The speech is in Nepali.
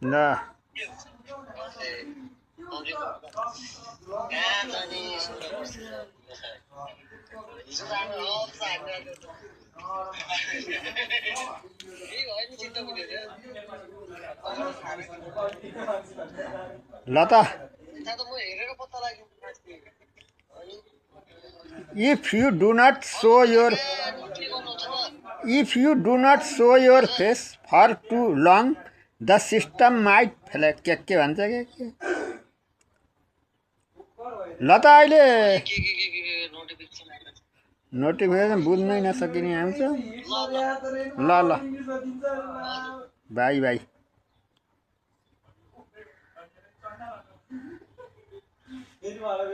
ल ल त if you do not show your face for too long, the system might fail. के भन्छ के ल त अहिले नोटिफिकेसन बुझ्नै नसकिने आउँछ ल ल बाई बाई फेरि मलाई